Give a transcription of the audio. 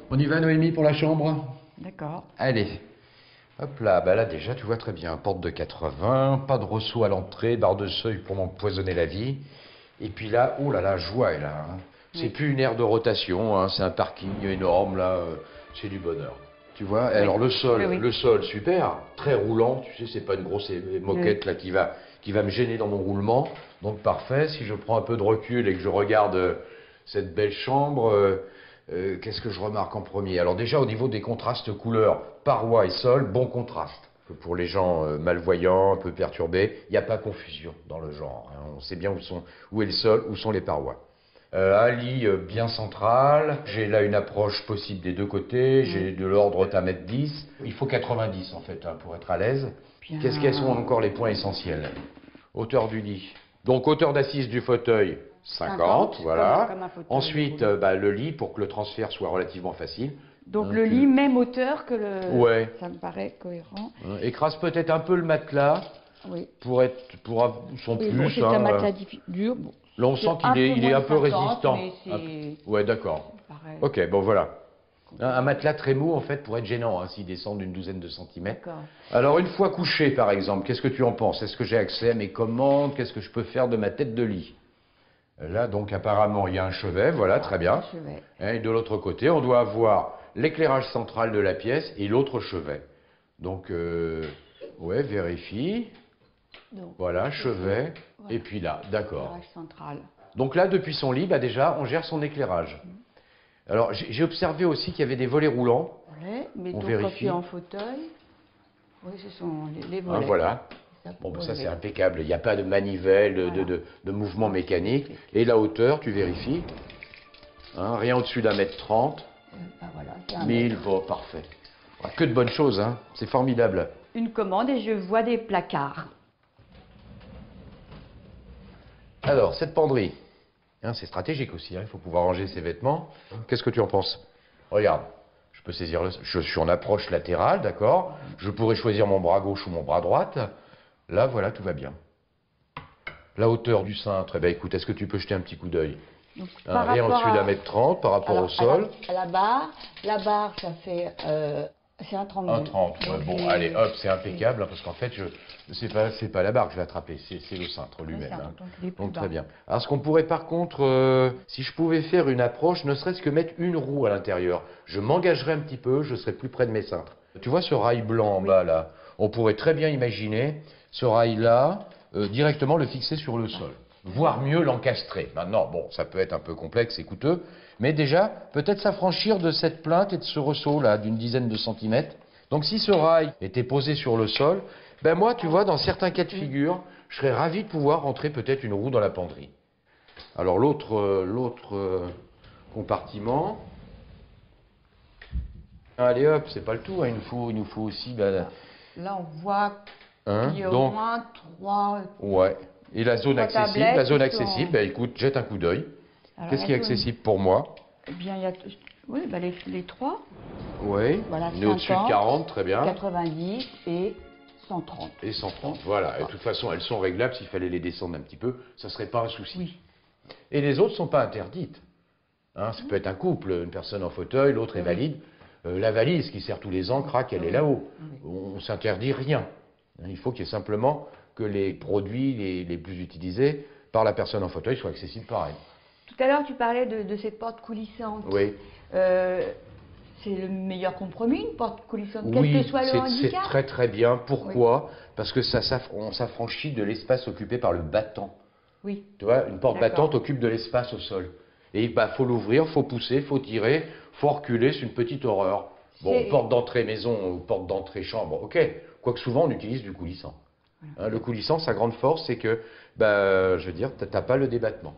On y va, Noémie, pour la chambre? D'accord. Allez. Hop là, bah là déjà tu vois très bien, porte de 80, pas de ressaut à l'entrée, barre de seuil pour m'empoisonner la vie. Et puis là, oh là là, joie est là. Hein. C'est Oui. plus une aire de rotation, hein, c'est un parking énorme là, c'est du bonheur. Tu vois, Oui. alors Oui. le sol super, très roulant, tu sais, c'est pas une grosse moquette là qui va me gêner dans mon roulement. Donc parfait, si je prends un peu de recul et que je regarde cette belle chambre, qu'est-ce que je remarque en premier? Alors déjà au niveau des contrastes couleurs, parois et sol, bon contraste. Pour les gens malvoyants, un peu perturbés, il n'y a pas confusion dans le genre. Hein. On sait bien où est le sol, où sont les parois. Un lit bien central, j'ai là une approche possible des deux côtés, j'ai de l'ordre d'un mètre 10. Il faut 90 en fait hein, pour être à l'aise. Qu'est-ce quels sont encore les points essentiels? Hauteur du lit. Donc hauteur d'assise du fauteuil, 50, voilà. Comme un fauteuil. Ensuite, le lit pour que le transfert soit relativement facile. Donc Hein, le lit, même hauteur que le... Ouais. Ça me paraît cohérent. Hein, écrase peut-être un peu le matelas Oui. pour son Oui, plus. bon, c'est un matelas dur. Bon, là, on sent qu'il est un peu résistant. Mais c'est... Ouais, d'accord. Ok, bon voilà. Un matelas très mou, en fait, pourrait être gênant s'il descend d'une douzaine de centimètres. D'accord. Alors, une fois couché, par exemple, qu'est-ce que tu en penses? Est-ce que j'ai accès à mes commandes? Qu'est-ce que je peux faire de ma tête de lit? Là, donc, apparemment, il y a un chevet, voilà, très bien. Chevet. Et de l'autre côté, on doit avoir l'éclairage central de la pièce et l'autre chevet. Donc, ouais, vérifie. Donc, voilà, chevet. Voilà. Et puis là, d'accord. Éclairage central. Donc là, depuis son lit, bah déjà, on gère son éclairage. Alors, j'ai observé aussi qu'il y avait des volets roulants. Volets, mais on donc vérifie. quand tu es en fauteuil, oui, ce sont les volets. Voilà. Bon, ben ça c'est impeccable. Il n'y a pas de manivelle, Voilà. de mouvement mécanique. Et la hauteur, tu vérifies. Hein, rien au-dessus d'1,30 m. Voilà, 1000, bon, parfait. Que de bonnes choses, hein. C'est formidable. Une commande et je vois des placards. Alors, cette penderie, hein, c'est stratégique aussi. Hein, il faut pouvoir ranger ses vêtements. Qu'est-ce que tu en penses? Regarde. Je peux saisir je suis en approche latérale, d'accord? Je pourrais choisir mon bras gauche ou mon bras droite. Là, voilà, tout va bien. La hauteur du cintre, eh ben, écoute, est-ce que tu peux jeter un petit coup d'œil? Rien au-dessus d'1,30 m par rapport au sol. À la barre, ça fait... c'est 1,32 m. 1,30 m, bon, allez, hop, c'est impeccable, hein, parce qu'en fait, c'est pas la barre que je vais attraper, c'est le cintre lui-même. Hein. Donc très bien. Alors, ce qu'on pourrait par contre, si je pouvais faire une approche, ne serait-ce que mettre une roue à l'intérieur, je m'engagerais un petit peu, je serais plus près de mes cintres. Tu vois ce rail blanc en bas, là? On pourrait très bien imaginer ce rail-là, directement le fixer sur le sol. Voire mieux l'encastrer. Maintenant, bon, ça peut être un peu complexe et coûteux, mais déjà, peut-être s'affranchir de cette plainte et de ce ressaut-là, d'une dizaine de centimètres. Donc si ce rail était posé sur le sol, ben moi, tu vois, dans certains cas de figure, je serais ravi de pouvoir rentrer peut-être une roue dans la penderie. Alors l'autre compartiment... Allez hop, c'est pas le tout, hein. Il nous faut aussi... Ben, là, on voit qu'il y a donc, au moins 3... Ouais. Et la zone accessible, ben, écoute, jette un coup d'œil. Qu'est-ce qui est accessible pour moi? Eh bien, il y a oui, ben les 3. Oui, voilà, on est au-dessus de 40, très bien. 90 et 130. Et 130, voilà. Et de toute façon, elles sont réglables. S'il fallait les descendre un petit peu, ça ne serait pas un souci. Oui. Et les autres ne sont pas interdites. Hein, ça peut être un couple, une personne en fauteuil, l'autre est valide. La valise qui sert tous les ans, craque, elle est là-haut. On ne s'interdit rien. Il faut qu'il y ait simplement que les produits les plus utilisés par la personne en fauteuil soient accessibles par elle. Tout à l'heure, tu parlais de cette porte coulissante. Oui. C'est le meilleur compromis, une porte coulissante, quel que soit le handicap. C'est très très bien. Pourquoi? Parce que on s'affranchit de l'espace occupé par le battant. Oui. Tu vois, une porte battante occupe de l'espace au sol. Et il faut l'ouvrir, il faut pousser, il faut tirer, il faut reculer, c'est une petite horreur. Bon, porte d'entrée maison ou porte d'entrée chambre, ok. Quoique souvent on utilise du coulissant. Voilà. Hein, le coulissant, sa grande force, c'est que, je veux dire, tu n'as pas le débattement.